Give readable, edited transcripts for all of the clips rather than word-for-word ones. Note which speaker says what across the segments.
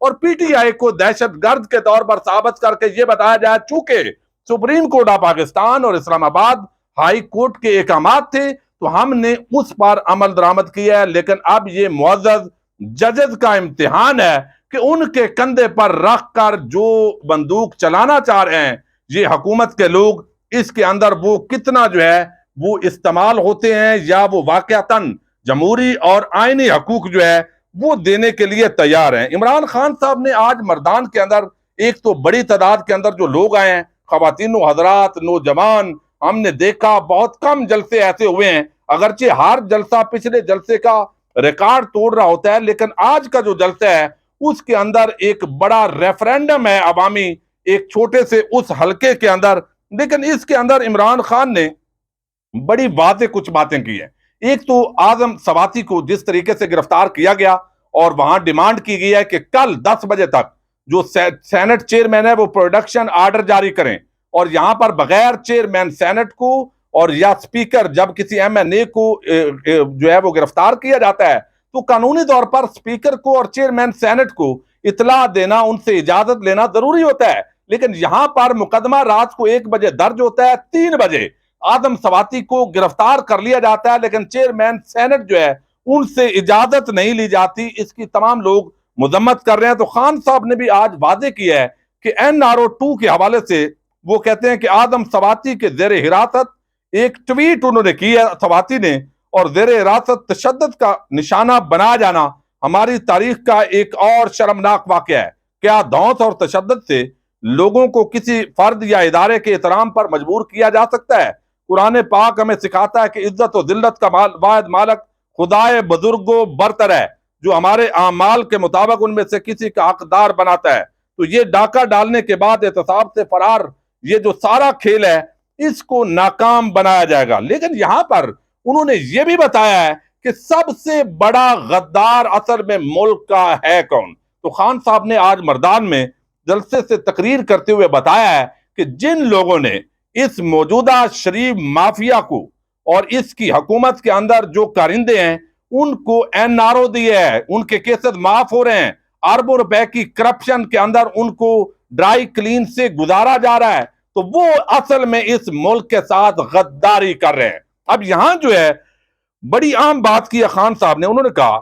Speaker 1: اور P T I کو دہشت گرد کے طور پر ثابت کر کے یہ بتایا جائے چونکہ سپریم کورٹ آف پاکستان اور اسلام آباد ہائی کورٹ کے احکامات تھے تو ہم نے اس پر عمل درآمد کیا ہے، لیکن اب یہ معزز ججز کا امتحان ہے کہ ان کے کندھے پر رکھ کر جو بندوق چلانا چاہ رہے ہیں یہ حکومت کے لوگ، اس کے اندر وہ کتنا جو ہے وہ استعمال ہوتے ہیں یا وہ واقعتاً جمہوری اور آئینی حقوق جو ہے وہ دینے کے لیے تیار ہیں۔ عمران خان صاحب نے آج مردان کے اندر ایک تو بڑی تعداد کے اندر جو لوگ آئے ہیں، خواتین و حضرات، نوجوان، ہم نے دیکھا بہت کم جلسے ایسے ہوئے ہیں، اگرچہ ہر جلسہ پچھلے جلسے کا ریکارڈ توڑ رہا ہوتا ہے، لیکن آج کا جو جلسہ ہے اس کے اندر ایک بڑا ریفرینڈم ہے عوامی، ایک چھوٹے سے اس حلقے کے اندر، لیکن اس کے اندر عمران خان نے بڑی واضح کچھ باتیں کی ہیں۔ ایک تو اعظم سواتی کو جس طریقے سے گرفتار کیا گیا اور وہاں ڈیمانڈ کی گئی ہے کہ کل 10 بجے تک جو سینٹ چیئرمین ہے وہ پروڈکشن آرڈر جاری کریں، اور یہاں پر بغیر چیئرمین سینٹ کو اور یا سپیکر، جب کسی ایم این اے کو جو ہے وہ گرفتار کیا جاتا ہے تو قانونی طور پر سپیکر کو اور چیئرمین سینٹ کو اطلاع دینا، ان سے اجازت لینا ضروری ہوتا ہے، لیکن یہاں پر مقدمہ رات کو 1 بجے درج ہوتا ہے، 3 بجے اعظم سواتی کو گرفتار کر لیا جاتا ہے، لیکن چیئرمین سینٹ جو ہے ان سے اجازت نہیں لی جاتی، اس کی تمام لوگ مذمت کر رہے ہیں۔ تو خان صاحب نے بھی آج واضح کیا ہے کہ NRO2 کے حوالے سے وہ کہتے ہیں کہ اعظم سواتی کے زیر حراست، ایک ٹویٹ انہوں نے کی ہے سواتی نے، اور زیر حراست تشدد کا نشانہ بنایا جانا ہماری تاریخ کا ایک اور شرمناک واقعہ ہے۔ کیا دھونس اور تشدد سے لوگوں کو کسی فرد یا ادارے کے احترام پر مجبور کیا جا سکتا ہے؟ قرآن پاک ہمیں سکھاتا ہے کہ عزت و ذلت کا واحد مالک خدائے بزرگ و برتر ہے، جو ہمارے اعمال کے مطابق ان میں سے کسی کا حقدار بناتا ہے۔ تو یہ ڈاکہ ڈالنے کے بعد احتساب سے فرار، یہ جو سارا کھیل ہے اس کو ناکام بنایا جائے گا۔ لیکن یہاں پر انہوں نے یہ بھی بتایا ہے کہ سب سے بڑا غدار اثر میں ملک کا ہے کون؟ تو خان صاحب نے آج مردان میں جلسے سے تقریر کرتے ہوئے بتایا ہے کہ جن لوگوں نے اس موجودہ شریف مافیا کو اور اس کی حکومت کے اندر جو کارندے ہیں ان کو NRO دیے ہے، ان کے کیسز معاف ہو رہے ہیں، اربوں روپے کی کرپشن کے اندر ان کو ڈرائی کلین سے گزارا جا رہا ہے، تو وہ اصل میں اس ملک کے ساتھ غداری کر رہے ہیں۔ اب یہاں جو ہے بڑی عام بات کی ہے خان صاحب نے، انہوں نے کہا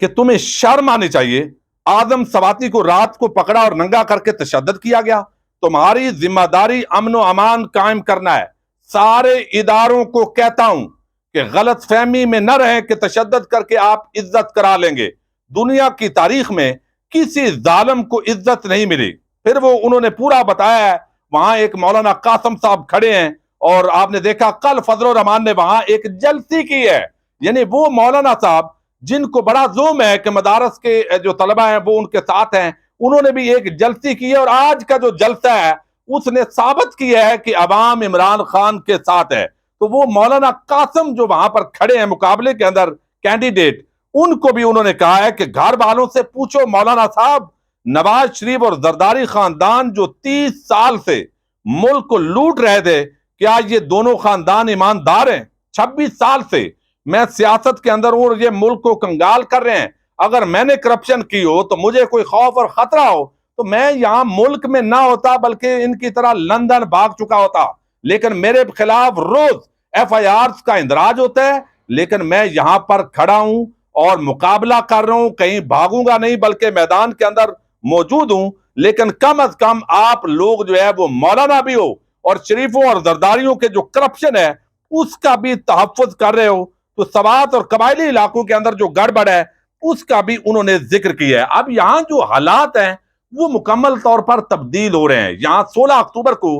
Speaker 1: کہ تمہیں شرم آنی چاہیے، اعظم سواتی کو رات کو پکڑا اور ننگا کر کے تشدد کیا گیا، تمہاری ذمہ داری امن و امان قائم کرنا ہے۔ سارے اداروں کو کہتا ہوں کہ غلط فہمی میں نہ رہیں کہ تشدد کر کے آپ عزت کرا لیں گے، دنیا کی تاریخ میں کسی ظالم کو عزت نہیں ملی۔ پھر وہ انہوں نے پورا بتایا ہے، وہاں ایک مولانا قاسم صاحب کھڑے ہیں اور آپ نے دیکھا کل فضل الرحمان نے وہاں ایک جلسی کی ہے، یعنی وہ مولانا صاحب جن کو بڑا زوم ہے کہ مدارس کے جو طلبہ ہیں وہ ان کے ساتھ ہیں، انہوں نے بھی ایک جلسی کی ہے، اور آج کا جو جلسہ ہے اس نے ثابت کیا ہے کہ عوام عمران خان کے ساتھ ہے۔ تو وہ مولانا قاسم جو وہاں پر کھڑے ہیں مقابلے کے اندر کینڈیڈیٹ، ان کو بھی انہوں نے کہا ہے کہ گھر والوں سے پوچھو مولانا صاحب، نواز شریف اور زرداری خاندان جو 30 سال سے ملک کو لوٹ رہے تھے، کیا یہ دونوں خاندان ایماندار ہیں؟ 26 سال سے میں سیاست کے اندر ہوں اور یہ ملک کو کنگال کر رہے ہیں، اگر میں نے کرپشن کی ہو تو مجھے کوئی خوف اور خطرہ ہو تو میں یہاں ملک میں نہ ہوتا بلکہ ان کی طرح لندن بھاگ چکا ہوتا، لیکن میرے خلاف روز FIRs کا اندراج ہوتا ہے، لیکن میں یہاں پر کھڑا ہوں اور مقابلہ کر رہا ہوں، کہیں بھاگوں گا نہیں بلکہ میدان کے اندر موجود ہوں۔ لیکن کم از کم آپ لوگ جو ہے وہ مولانا بھی ہو اور شریفوں اور زرداریوں کے جو کرپشن ہے اس کا بھی تحفظ کر رہے ہو، تو سوات اور قبائلی علاقوں کے اندر جو گڑبڑ ہے اس کا بھی انہوں نے ذکر کیا ہے۔ اب یہاں جو حالات ہیں وہ مکمل طور پر تبدیل ہو رہے ہیں۔ یہاں 16 اکتوبر کو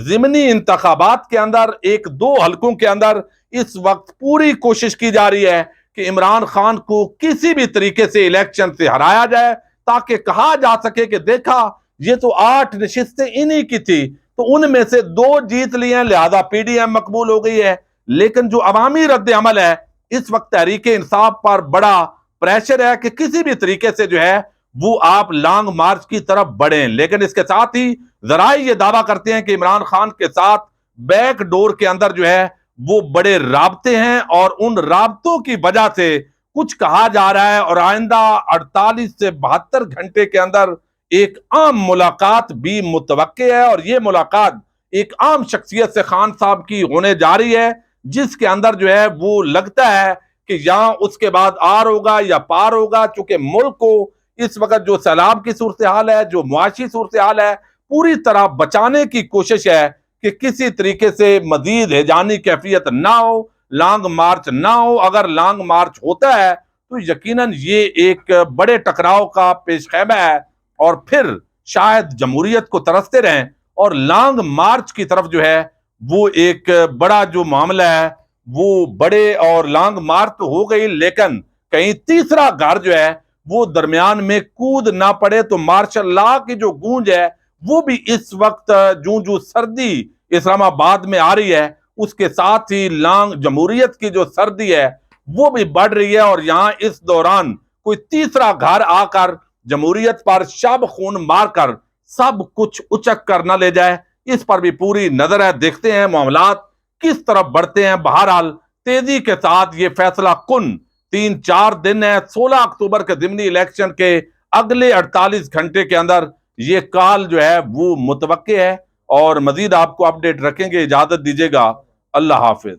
Speaker 1: ضمنی انتخابات کے اندر 1-2 حلقوں کے اندر اس وقت پوری کوشش کی جا رہی ہے کہ عمران خان کو کسی بھی طریقے سے الیکشن سے ہرایا جائے، تاکہ کہا جا سکے کہ دیکھا یہ تو 8 نشستیں انہی کی تھی، تو ان میں سے 2 جیت لی ہیں، لہذا PDM مقبول ہو گئی ہے۔ لیکن جو عوامی رد عمل ہے اس وقت تحریک انصاف پر بڑا پریشر ہے کہ کسی بھی طریقے سے جو ہے وہ آپ لانگ مارچ کی طرف بڑھیں، لیکن اس کے ساتھ ہی ذرائع یہ دعویٰ کرتے ہیں کہ عمران خان کے ساتھ بیک ڈور کے اندر جو ہے وہ بڑے رابطے ہیں، اور ان رابطوں کی وجہ سے کچھ کہا جا رہا ہے اور آئندہ 48 سے 72 گھنٹے کے اندر ایک عام ملاقات بھی متوقع ہے، اور یہ ملاقات ایک عام شخصیت سے خان صاحب کی ہونے جا رہی ہے، جس کے اندر جو ہے وہ لگتا ہے کہ یہاں اس کے بعد آر ہوگا یا پار ہوگا، چونکہ ملک کو اس وقت جو سیلاب کی صورتحال ہے، جو معاشی صورتحال ہے، پوری طرح بچانے کی کوشش ہے کہ کسی طریقے سے مزید ہیجانی کیفیت نہ ہو، لانگ مارچ نہ ہو۔ اگر لانگ مارچ ہوتا ہے تو یقیناً یہ ایک بڑے ٹکراؤ کا پیش خیمہ ہے، اور پھر شاید جمہوریت کو ترستے رہیں، اور لانگ مارچ کی طرف جو ہے وہ ایک بڑا جو معاملہ ہے وہ بڑے، اور لانگ مارچ تو ہو گئی لیکن کہیں تیسرا گھر جو ہے وہ درمیان میں کود نہ پڑے، تو مارشل لا کی جو گونج ہے وہ بھی اس وقت جو سردی اسلام آباد میں آ رہی ہے، اس کے ساتھ ہی لانگ جمہوریت کی جو سردی ہے وہ بھی بڑھ رہی ہے، اور یہاں اس دوران کوئی تیسرا گھر آ کر جمہوریت پر شب خون مار کر سب کچھ اچک کر نہ لے جائے، اس پر بھی پوری نظر ہے۔ دیکھتے ہیں معاملات کس طرف بڑھتے ہیں۔ بہرحال تیزی کے ساتھ یہ فیصلہ کن 3-4 دن ہے، 16 اکتوبر کے ضمنی الیکشن کے اگلے 48 گھنٹے کے اندر یہ کال جو ہے وہ متوقع ہے، اور مزید آپ کو اپڈیٹ رکھیں گے۔ اجازت دیجیے گا، اللہ حافظ۔